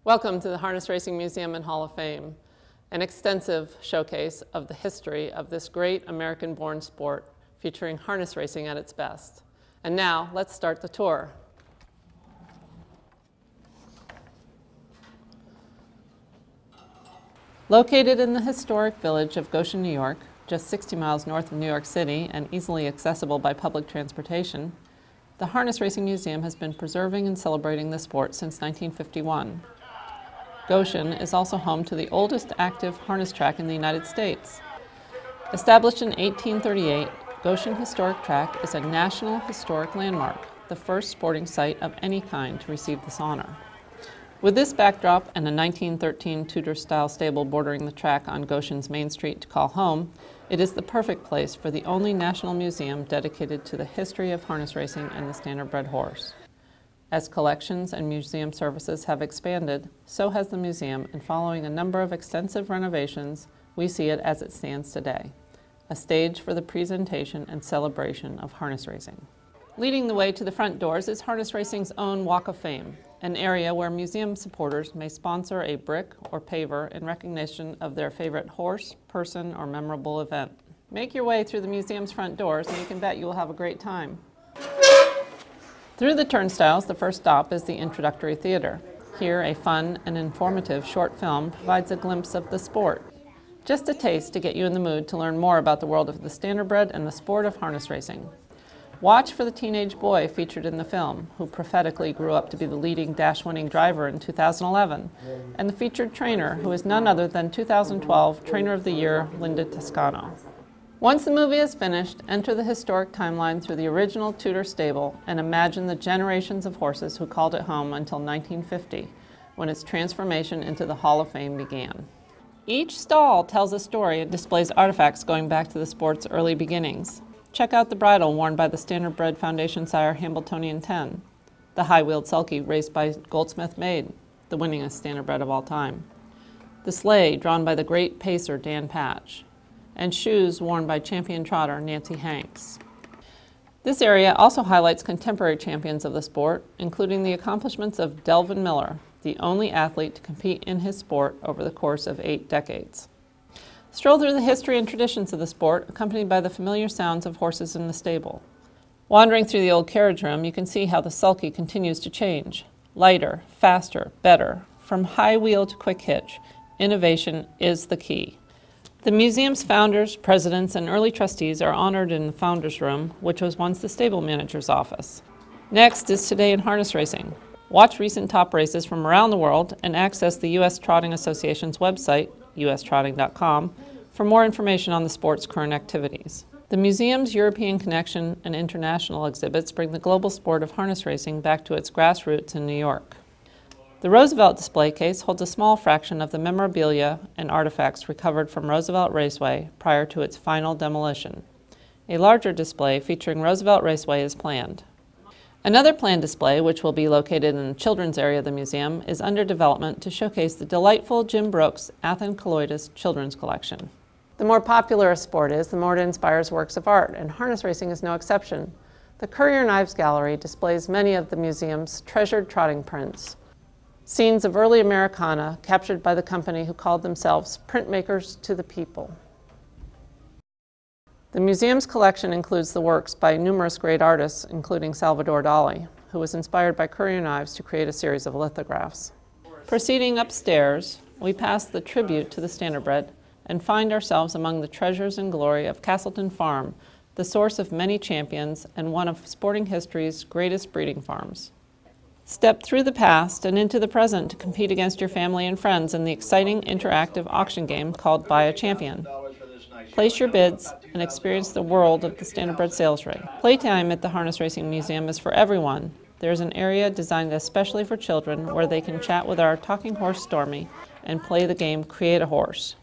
Welcome to the Harness Racing Museum and Hall of Fame, an extensive showcase of the history of this great American-born sport featuring harness racing at its best. And now, let's start the tour. Located in the historic village of Goshen, New York, just 60 miles north of New York City and easily accessible by public transportation, the Harness Racing Museum has been preserving and celebrating the sport since 1951. Goshen is also home to the oldest active harness track in the United States. Established in 1838, Goshen Historic Track is a National Historic Landmark, the first sporting site of any kind to receive this honor. With this backdrop and a 1913 Tudor-style stable bordering the track on Goshen's Main Street to call home, it is the perfect place for the only national museum dedicated to the history of harness racing and the standardbred horse. As collections and museum services have expanded, so has the museum, and following a number of extensive renovations, we see it as it stands today, a stage for the presentation and celebration of harness racing. Leading the way to the front doors is harness racing's own Walk of Fame, an area where museum supporters may sponsor a brick or paver in recognition of their favorite horse, person, or memorable event. Make your way through the museum's front doors and you can bet you will have a great time. Through the turnstiles, the first stop is the introductory theater. Here, a fun and informative short film provides a glimpse of the sport. Just a taste to get you in the mood to learn more about the world of the standardbred and the sport of harness racing. Watch for the teenage boy featured in the film, who prophetically grew up to be the leading dash-winning driver in 2011, and the featured trainer, who is none other than 2012 Trainer of the Year, Linda Toscano. Once the movie is finished, enter the historic timeline through the original Tudor stable and imagine the generations of horses who called it home until 1950, when its transformation into the Hall of Fame began. Each stall tells a story and displays artifacts going back to the sport's early beginnings. Check out the bridle worn by the Standardbred Foundation sire Hambletonian 10, the high-wheeled sulky raced by Goldsmith Maid, the winningest standardbred of all time, the sleigh drawn by the great pacer Dan Patch, and shoes worn by champion trotter Nancy Hanks. This area also highlights contemporary champions of the sport, including the accomplishments of Delvin Miller, the only athlete to compete in his sport over the course of 8 decades. Stroll through the history and traditions of the sport, accompanied by the familiar sounds of horses in the stable. Wandering through the old carriage room, you can see how the sulky continues to change. Lighter, faster, better. From high wheel to quick hitch, innovation is the key. The museum's founders, presidents, and early trustees are honored in the Founders Room, which was once the stable manager's office. Next is Today in Harness Racing. Watch recent top races from around the world and access the U.S. Trotting Association's website, ustrotting.com, for more information on the sport's current activities. The museum's European Connection and international exhibits bring the global sport of harness racing back to its grassroots in New York. The Roosevelt display case holds a small fraction of the memorabilia and artifacts recovered from Roosevelt Raceway prior to its final demolition. A larger display featuring Roosevelt Raceway is planned. Another planned display, which will be located in the children's area of the museum, is under development to showcase the delightful Jim Brooks Athen Colloidus Children's Collection. The more popular a sport is, the more it inspires works of art, and harness racing is no exception. The Currier Knives Gallery displays many of the museum's treasured trotting prints, scenes of early Americana captured by the company who called themselves printmakers to the people. The museum's collection includes the works by numerous great artists, including Salvador Dali, who was inspired by Currier knives to create a series of lithographs. Proceeding upstairs, we pass the tribute to the standardbred and find ourselves among the treasures and glory of Castleton Farm, the source of many champions and one of sporting history's greatest breeding farms. Step through the past and into the present to compete against your family and friends in the exciting interactive auction game called Buy a Champion. Place your bids and experience the world of the standardbred sales ring. Playtime at the Harness Racing Museum is for everyone. There is an area designed especially for children where they can chat with our talking horse Stormy and play the game Create a Horse.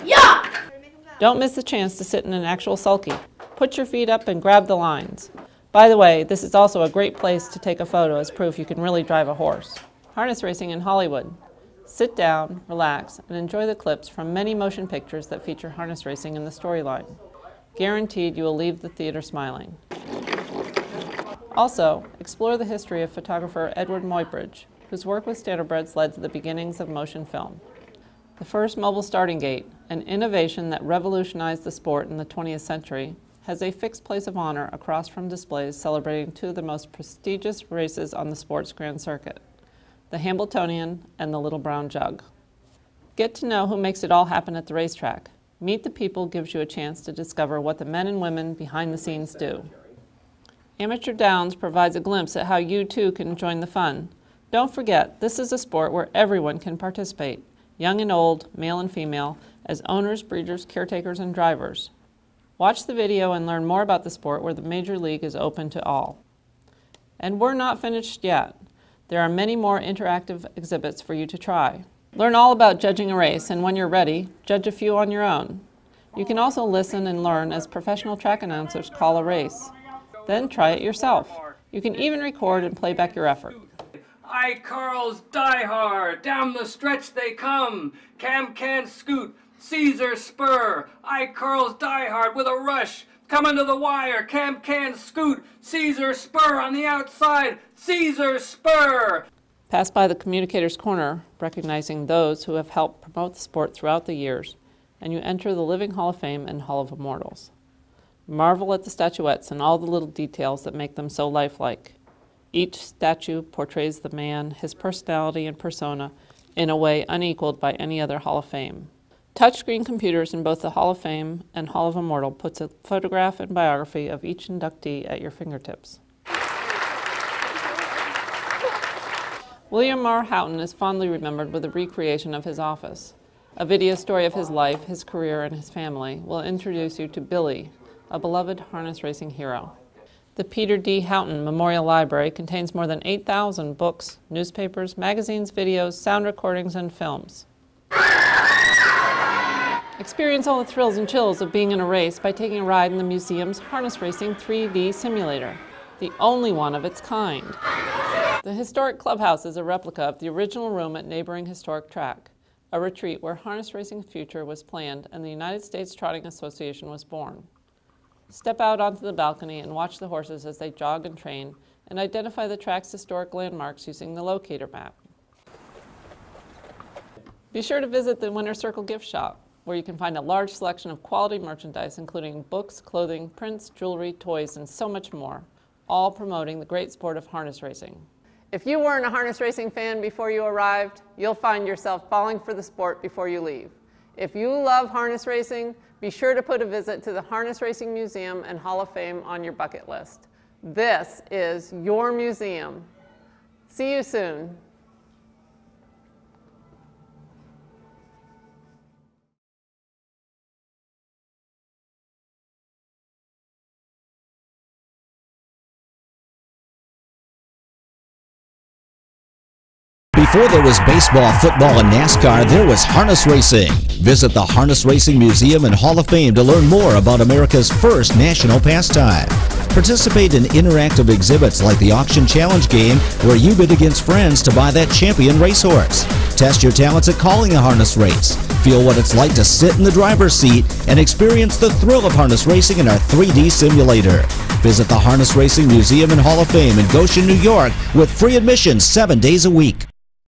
Yeah! Don't miss the chance to sit in an actual sulky. Put your feet up and grab the lines. By the way, this is also a great place to take a photo as proof you can really drive a horse. Harness racing in Hollywood. Sit down, relax, and enjoy the clips from many motion pictures that feature harness racing in the storyline. Guaranteed you will leave the theater smiling. Also, explore the history of photographer Edward Muybridge, whose work with standardbreds led to the beginnings of motion film. The first mobile starting gate, an innovation that revolutionized the sport in the 20th century, has a fixed place of honor across from displays celebrating two of the most prestigious races on the sport's grand circuit, the Hambletonian and the Little Brown Jug. Get to know who makes it all happen at the racetrack. Meet the People gives you a chance to discover what the men and women behind the scenes do. Amateur Downs provides a glimpse at how you too can join the fun. Don't forget, this is a sport where everyone can participate, young and old, male and female, as owners, breeders, caretakers, and drivers. Watch the video and learn more about the sport where the Major League is open to all. And we're not finished yet. There are many more interactive exhibits for you to try. Learn all about judging a race, and when you're ready, judge a few on your own. You can also listen and learn as professional track announcers call a race. Then try it yourself. You can even record and play back your effort. I Carl's Die Hard, down the stretch they come. Cam can scoot, Caesar spur. I Carl's Die Hard with a rush. Coming to the wire, Cam can scoot, Caesar spur on the outside, Caesar spur. Pass by the Communicator's Corner, recognizing those who have helped promote the sport throughout the years, and you enter the Living Hall of Fame and Hall of Immortals. Marvel at the statuettes and all the little details that make them so lifelike. Each statue portrays the man, his personality and persona, in a way unequaled by any other Hall of Fame. Touchscreen computers in both the Hall of Fame and Hall of Immortal puts a photograph and biography of each inductee at your fingertips. William R. Houghton is fondly remembered with a recreation of his office. A video story of his life, his career, and his family will introduce you to Billy, a beloved harness racing hero. The Peter D. Houghton Memorial Library contains more than 8,000 books, newspapers, magazines, videos, sound recordings, and films. Experience all the thrills and chills of being in a race by taking a ride in the museum's Harness Racing 3D simulator, the only one of its kind. The historic clubhouse is a replica of the original room at neighboring historic track, a retreat where harness racing future was planned and the United States Trotting Association was born. Step out onto the balcony and watch the horses as they jog and train, and identify the track's historic landmarks using the locator map. Be sure to visit the Winner's Circle gift shop, where you can find a large selection of quality merchandise including books, clothing, prints, jewelry, toys, and so much more, all promoting the great sport of harness racing. If you weren't a harness racing fan before you arrived, you'll find yourself falling for the sport before you leave. If you love harness racing, be sure to put a visit to the Harness Racing Museum and Hall of Fame on your bucket list. This is your museum. See you soon. Before there was baseball, football, and NASCAR, there was harness racing. Visit the Harness Racing Museum and Hall of Fame to learn more about America's first national pastime. Participate in interactive exhibits like the Auction Challenge game, where you bid against friends to buy that champion racehorse. Test your talents at calling a harness race. Feel what it's like to sit in the driver's seat and experience the thrill of harness racing in our 3D simulator. Visit the Harness Racing Museum and Hall of Fame in Goshen, New York, with free admission 7 days a week.